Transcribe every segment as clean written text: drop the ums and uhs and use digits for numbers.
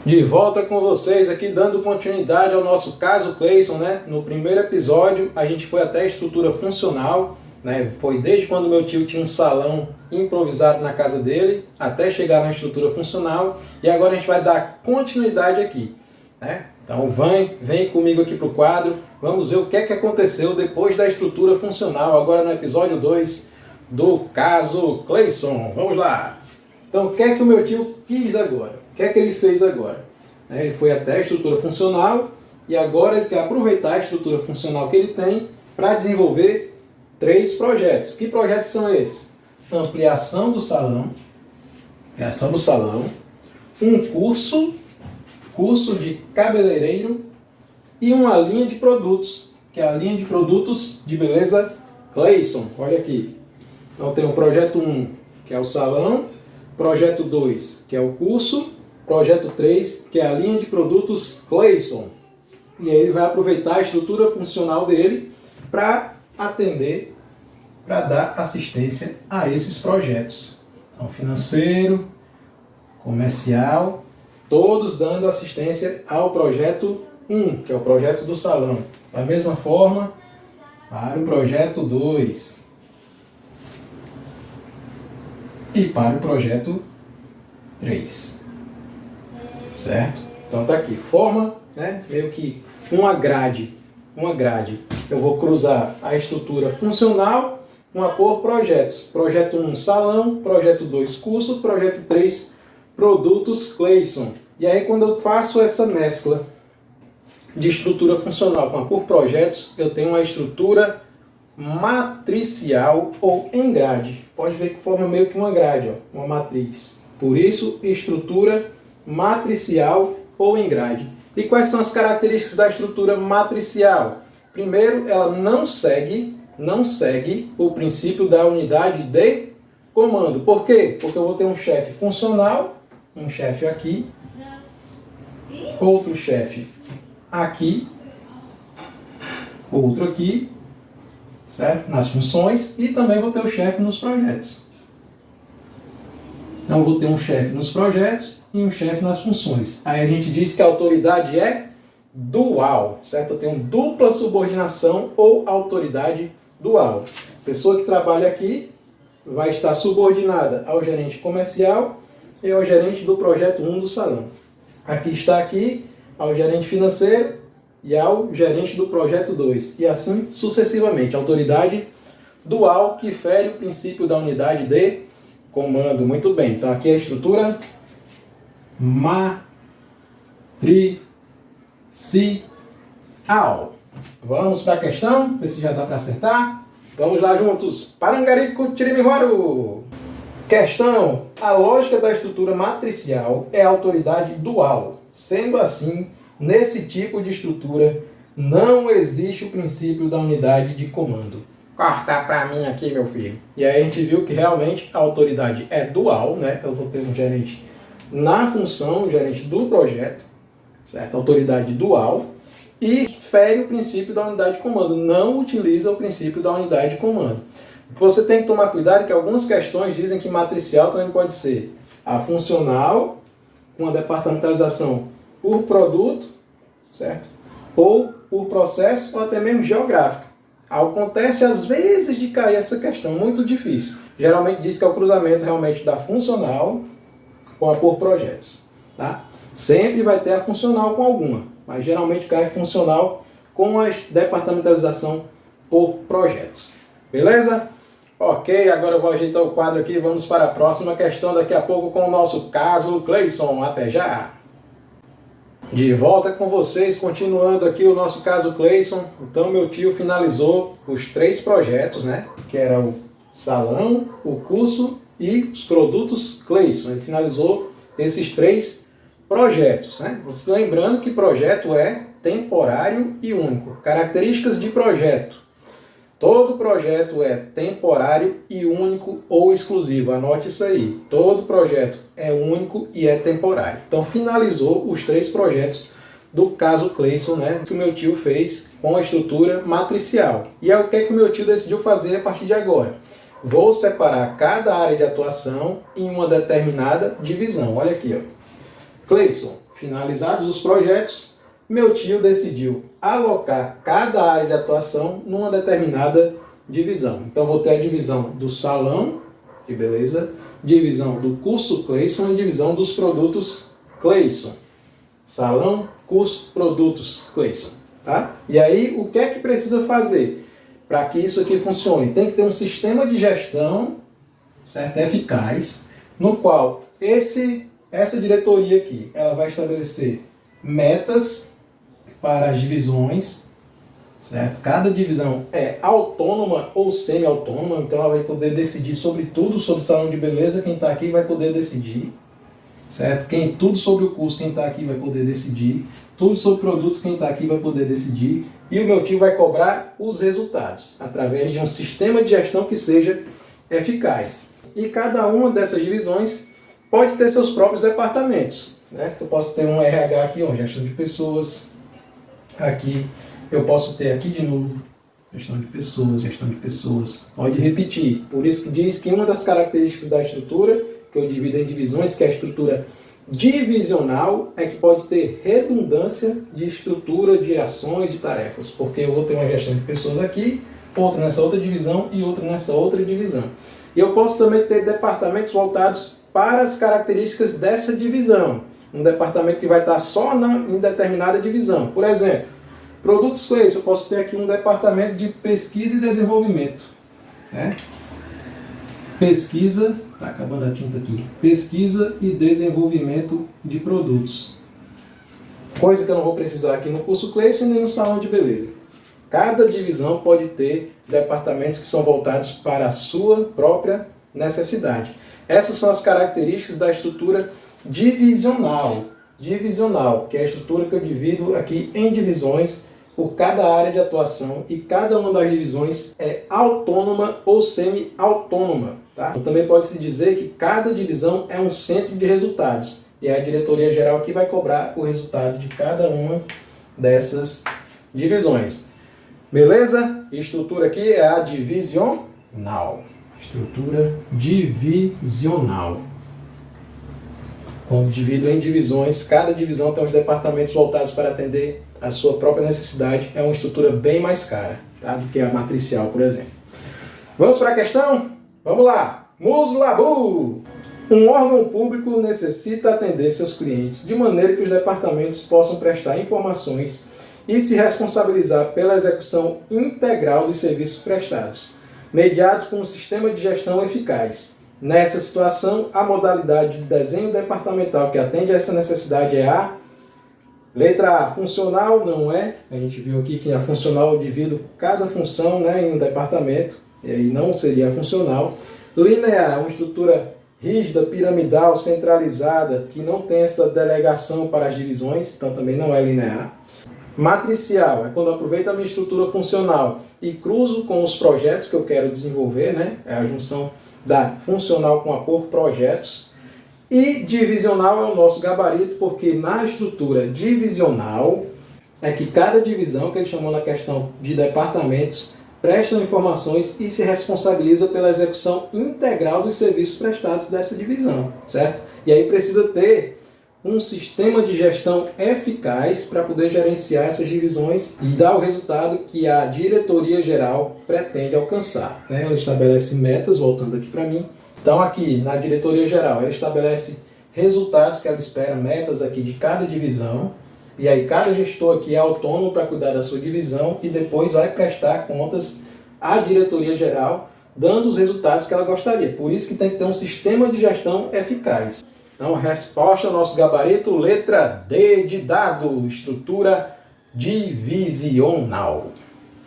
De volta com vocês aqui, dando continuidade ao nosso caso Cleison, né? No primeiro episódio, a gente foi até a estrutura funcional, né? Foi desde quando meu tio tinha um salão improvisado na casa dele, até chegar na estrutura funcional. E agora a gente vai dar continuidade aqui, né? Então vem comigo aqui para o quadro, vamos ver o que é que aconteceu depois da estrutura funcional, agora no episódio 2 do caso Cleison. Vamos lá! Então, o que é que o meu tio quis agora? O que é que ele fez agora? Ele foi até a estrutura funcional e agora ele quer aproveitar a estrutura funcional que ele tem para desenvolver 3 projetos. Que projetos são esses? Ampliação do salão, um curso de cabeleireiro e uma linha de produtos, que é a linha de produtos de beleza Cleison. Olha aqui. Então tem o projeto 1, que é o salão, projeto 2, que é o curso, projeto 3, que é a linha de produtos Cleison. E aí ele vai aproveitar a estrutura funcional dele para atender, para dar assistência a esses projetos. Então, financeiro, comercial, todos dando assistência ao projeto 1, que é o projeto do salão. Da mesma forma, para o projeto 2 e para o projeto 3. Certo? Então tá aqui, forma, né, meio que uma grade. Eu vou cruzar a estrutura funcional por projetos. Projeto 1, salão, projeto 2, curso, projeto 3, produtos Cleison. E aí quando eu faço essa mescla de estrutura funcional por projetos, eu tenho uma estrutura matricial ou em grade. Pode ver que forma meio que uma grade, ó, uma matriz. Por isso, estrutura matricial ou em grade. E quais são as características da estrutura matricial? Primeiro, ela não segue o princípio da unidade de comando. Por quê? Porque eu vou ter um chefe funcional, um chefe aqui, outro chefe aqui, outro aqui, certo? Nas funções, e também vou ter o chefe nos projetos. Então eu vou ter um chefe nos projetos e um chefe nas funções. Aí a gente diz que a autoridade é dual, certo? Eu tenho dupla subordinação ou autoridade dual. A pessoa que trabalha aqui vai estar subordinada ao gerente comercial e ao gerente do projeto 1 do salão. Aqui está aqui ao gerente financeiro e ao gerente do projeto 2. E assim sucessivamente. Autoridade dual que fere o princípio da unidade de comando. Muito bem. Então aqui é a estrutura matricial. Vamos para a questão, ver se já dá para acertar. Vamos lá juntos. Parangarico Tirimihuaru. Questão. A lógica da estrutura matricial é a autoridade dual. Sendo assim, nesse tipo de estrutura, não existe o princípio da unidade de comando. Corta para mim aqui, meu filho. E aí a gente viu que realmente a autoridade é dual, né? Eu vou ter um gerente na função, o gerente do projeto, certo? Autoridade dual, e fere o princípio da unidade de comando, não utiliza o princípio da unidade de comando. Você tem que tomar cuidado que algumas questões dizem que matricial também pode ser a funcional, com a departamentalização por produto, certo? Ou por processo, ou até mesmo geográfico. Acontece às vezes de cair essa questão, muito difícil. Geralmente diz que é o cruzamento realmente da funcional com a por projetos, tá? Sempre vai ter a funcional com alguma, mas geralmente cai funcional com a departamentalização por projetos. Beleza? Ok, agora eu vou ajeitar o quadro aqui e vamos para a próxima questão daqui a pouco com o nosso caso Cleison. Até já! De volta com vocês, continuando aqui o nosso caso Cleison. Então meu tio finalizou os 3 projetos, né? Que era o salão, o curso e os produtos Cleison. Ele finalizou esses 3 projetos, né? Você lembrando que projeto é temporário e único. Características de projeto. Todo projeto é temporário e único ou exclusivo. Anote isso aí. Todo projeto é único e é temporário. Então finalizou os 3 projetos do caso Cleison, né? Que o meu tio fez com a estrutura matricial. E é o que o meu tio decidiu fazer a partir de agora. Vou separar cada área de atuação em uma determinada divisão. Olha aqui, ó. Cleison, Finalizados os projetos, meu tio decidiu alocar cada área de atuação numa determinada divisão. Então, vou ter a divisão do salão de beleza, divisão do curso Cleison e divisão dos produtos Cleison. Salão, curso, produtos Cleison. Tá? E aí, o que é que precisa fazer para que isso aqui funcione? Tem que ter um sistema de gestão, certo? Eficaz, no qual essa diretoria aqui, ela vai estabelecer metas para as divisões, certo? Cada divisão é autônoma ou semi-autônoma, então ela vai poder decidir sobre tudo sobre salão de beleza, quem está aqui vai poder decidir, certo? Tudo sobre o curso, quem está aqui vai poder decidir, tudo sobre produtos, quem está aqui vai poder decidir, e o meu time vai cobrar os resultados, através de um sistema de gestão que seja eficaz. E cada uma dessas divisões pode ter seus próprios departamentos, né? Eu posso ter um RH aqui, uma gestão de pessoas, aqui eu posso ter aqui de novo, gestão de pessoas, pode repetir. Por isso que diz que uma das características da estrutura, que eu divido em divisões, que é a estrutura divisional, é que pode ter redundância de estrutura, de ações, de tarefas, porque eu vou ter uma gestão de pessoas aqui, outra nessa outra divisão e outra nessa outra divisão. E eu posso também ter departamentos voltados para as características dessa divisão. Um departamento que vai estar só em determinada divisão. Por exemplo, produtos Cleison, eu posso ter aqui um departamento de pesquisa e desenvolvimento. Né? Pesquisa, está acabando a tinta aqui. Pesquisa e desenvolvimento de produtos. Coisa que eu não vou precisar aqui no curso Cleison nem no salão de beleza. Cada divisão pode ter departamentos que são voltados para a sua própria necessidade. Essas são as características da estrutura divisional. Divisional, que é a estrutura que eu divido aqui em divisões por cada área de atuação, e cada uma das divisões é autônoma ou semi-autônoma. Tá? Então, também pode-se dizer que cada divisão é um centro de resultados, e a diretoria geral aqui vai cobrar o resultado de cada uma dessas divisões. Beleza? Estrutura aqui é a divisional. Estrutura divisional. Quando divido em divisões, cada divisão tem os departamentos voltados para atender a sua própria necessidade. É uma estrutura bem mais cara, tá? Do que a matricial, por exemplo. Vamos para a questão? Vamos lá! Muslabu! Um órgão público necessita atender seus clientes de maneira que os departamentos possam prestar informações e se responsabilizar pela execução integral dos serviços prestados, mediados por um sistema de gestão eficaz. Nessa situação, a modalidade de desenho departamental que atende a essa necessidade é a letra A, funcional, não é? A gente viu aqui que a funcional eu divido cada função, né, em um departamento, e aí não seria funcional. Linear, uma estrutura rígida, piramidal, centralizada, que não tem essa delegação para as divisões, então também não é linear. Matricial é quando eu aproveito a minha estrutura funcional e cruzo com os projetos que eu quero desenvolver, né? É a junção da funcional com a por projetos. E divisional é o nosso gabarito, porque na estrutura divisional é que cada divisão, que ele chamou na questão de departamentos, prestam informações e se responsabiliza pela execução integral dos serviços prestados dessa divisão, certo? E aí precisa ter um sistema de gestão eficaz para poder gerenciar essas divisões e dar o resultado que a diretoria geral pretende alcançar, né? Ela estabelece metas, voltando aqui para mim. Então aqui na diretoria geral, ela estabelece resultados que ela espera, metas aqui de cada divisão, e aí cada gestor aqui é autônomo para cuidar da sua divisão e depois vai prestar contas à diretoria geral, dando os resultados que ela gostaria. Por isso que tem que ter um sistema de gestão eficaz. Então, resposta ao nosso gabarito, letra D de dado, estrutura divisional.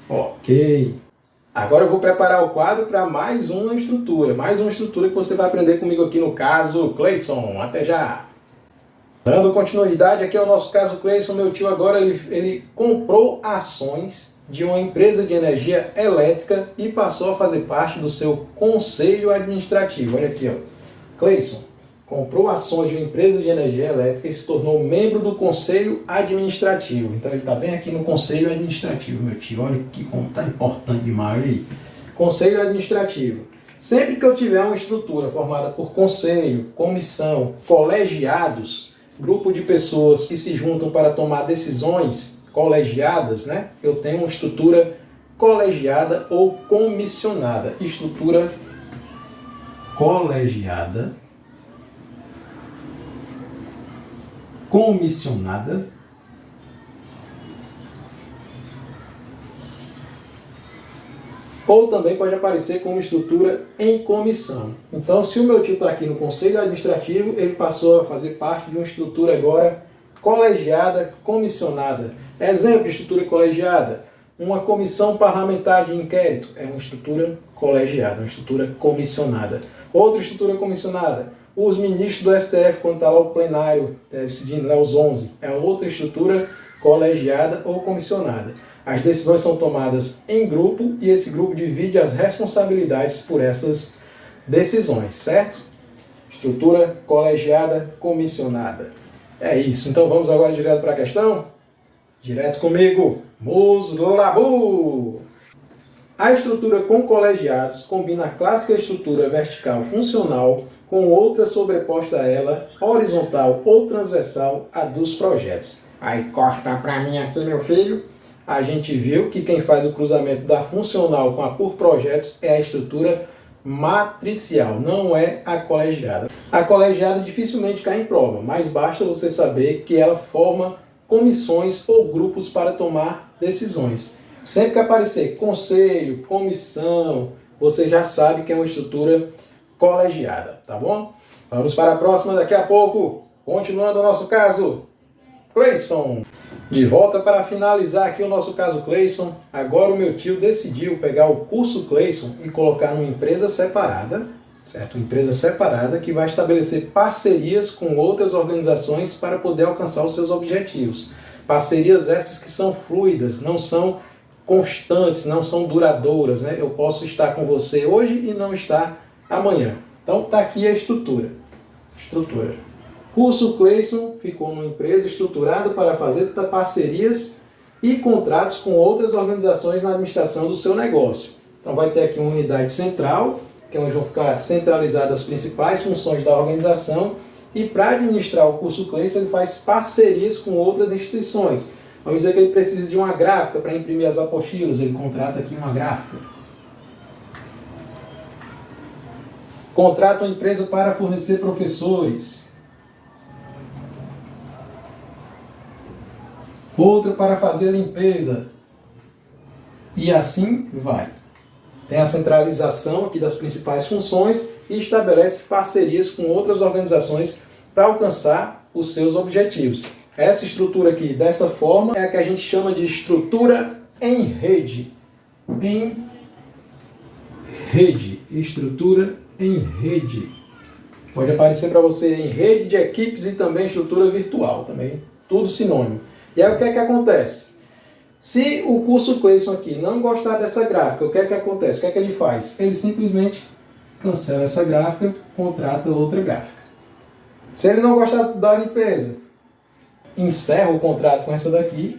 Ok. Agora eu vou preparar o quadro para mais uma estrutura que você vai aprender comigo aqui no caso Cleison. Até já! Dando continuidade aqui ao nosso caso Cleison, meu tio agora ele comprou ações de uma empresa de energia elétrica e passou a fazer parte do seu conselho administrativo. Olha aqui, ó. Cleison comprou ações de uma empresa de energia elétrica e se tornou membro do conselho administrativo. Então ele está bem aqui no conselho administrativo, meu tio. Olha que como está importante demais aí. Conselho administrativo. Sempre que eu tiver uma estrutura formada por conselho, comissão, colegiados, grupo de pessoas que se juntam para tomar decisões colegiadas, né? Eu tenho uma estrutura colegiada ou comissionada. Estrutura colegiada, comissionada, ou também pode aparecer como estrutura em comissão. Então, se o meu tio está aqui no Conselho Administrativo, ele passou a fazer parte de uma estrutura agora colegiada, comissionada. Exemplo de estrutura colegiada: uma comissão parlamentar de inquérito é uma estrutura colegiada, uma estrutura comissionada. Outra estrutura comissionada: os ministros do STF, quando está lá o plenário decidindo, os 11, é outra estrutura colegiada ou comissionada. As decisões são tomadas em grupo e esse grupo divide as responsabilidades por essas decisões, certo? Estrutura colegiada, comissionada. É isso. Então vamos agora direto para a questão? Direto comigo. Muslabu! A estrutura com colegiados combina a clássica estrutura vertical funcional com outra sobreposta a ela, horizontal ou transversal, a dos projetos. Aí corta para mim aqui, meu filho. A gente viu que quem faz o cruzamento da funcional com a por projetos é a estrutura matricial, não é a colegiada. A colegiada dificilmente cai em prova, mas basta você saber que ela forma comissões ou grupos para tomar decisões. Sempre que aparecer conselho, comissão, você já sabe que é uma estrutura colegiada, tá bom? Vamos para a próxima daqui a pouco. Continuando o nosso caso, Cleison. De volta para finalizar aqui o nosso caso Cleison. Agora o meu tio decidiu pegar o curso Cleison e colocar numa empresa separada, certo? Uma empresa separada que vai estabelecer parcerias com outras organizações para poder alcançar os seus objetivos. Parcerias essas que são fluidas, não são constantes, não são duradouras, né? Eu posso estar com você hoje e não estar amanhã. Então está aqui a estrutura. Curso Cleison ficou numa empresa estruturada para fazer parcerias e contratos com outras organizações na administração do seu negócio. Então vai ter aqui uma unidade central, que é onde vão ficar centralizadas as principais funções da organização, e para administrar o curso Cleison ele faz parcerias com outras instituições. Vamos dizer que ele precisa de uma gráfica para imprimir as apostilas, ele contrata aqui uma gráfica. Contrata uma empresa para fornecer professores. Outra para fazer a limpeza. E assim vai. Tem a centralização aqui das principais funções e estabelece parcerias com outras organizações para alcançar os seus objetivos. Essa estrutura aqui, dessa forma, é a que a gente chama de estrutura em rede. Em rede. Estrutura em rede. Pode aparecer para você em rede de equipes e também estrutura virtual. Também tudo sinônimo. E aí o que é que acontece? Se o curso Cleison aqui não gostar dessa gráfica, o que é que acontece? O que é que ele faz? Ele simplesmente cancela essa gráfica, contrata outra gráfica. Se ele não gostar da limpeza, encerra o contrato com essa daqui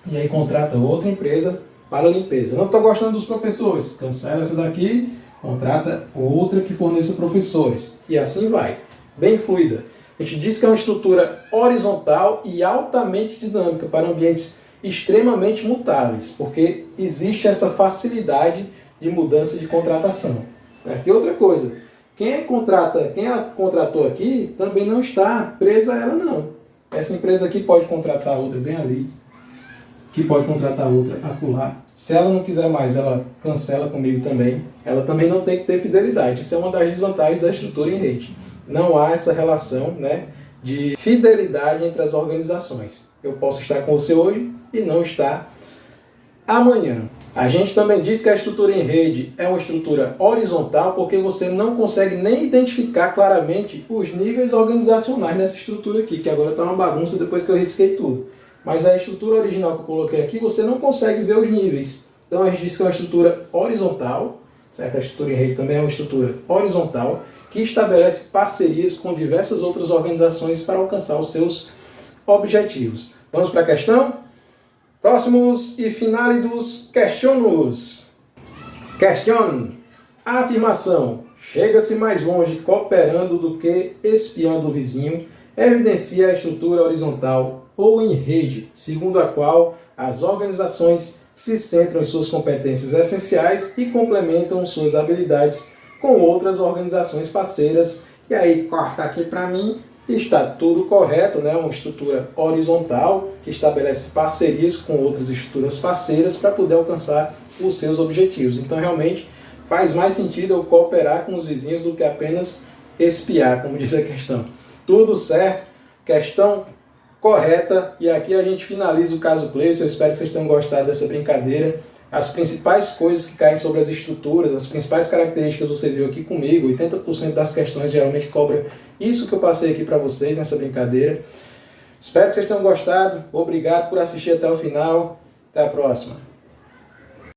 e aí contrata outra empresa para a limpeza. Não estou gostando dos professores, cancela essa daqui, contrata outra que forneça professores. E assim vai, bem fluida. A gente diz que é uma estrutura horizontal e altamente dinâmica para ambientes extremamente mutáveis, porque existe essa facilidade de mudança de contratação. Certo? E outra coisa, quem ela contratou aqui também não está presa a ela não. Essa empresa aqui pode contratar outra bem ali, que pode contratar outra acolá. Se ela não quiser mais, ela cancela comigo também. Ela também não tem que ter fidelidade. Isso é uma das desvantagens da estrutura em rede. Não há essa relação, né, de fidelidade entre as organizações. Eu posso estar com você hoje e não estar amanhã. A gente também diz que a estrutura em rede é uma estrutura horizontal porque você não consegue nem identificar claramente os níveis organizacionais nessa estrutura aqui, que agora está uma bagunça depois que eu risquei tudo. Mas a estrutura original que eu coloquei aqui, você não consegue ver os níveis. Então a gente diz que é uma estrutura horizontal, certo? A estrutura em rede também é uma estrutura horizontal, que estabelece parcerias com diversas outras organizações para alcançar os seus objetivos. Vamos para a questão? Próximos e finálidos questionos. Question. A afirmação chega-se mais longe cooperando do que espiando o vizinho evidencia a estrutura horizontal ou em rede, segundo a qual as organizações se centram em suas competências essenciais e complementam suas habilidades com outras organizações parceiras. E aí, corta aqui para mim, está tudo correto, né? Uma estrutura horizontal que estabelece parcerias com outras estruturas parceiras para poder alcançar os seus objetivos. Então, realmente, faz mais sentido eu cooperar com os vizinhos do que apenas espiar, como diz a questão. Tudo certo, questão correta, e aqui a gente finaliza o caso Cleison. Eu espero que vocês tenham gostado dessa brincadeira. As principais coisas que caem sobre as estruturas, as principais características você viu aqui comigo, 80% das questões geralmente cobram isso que eu passei aqui para vocês nessa brincadeira. Espero que vocês tenham gostado, obrigado por assistir até o final, até a próxima.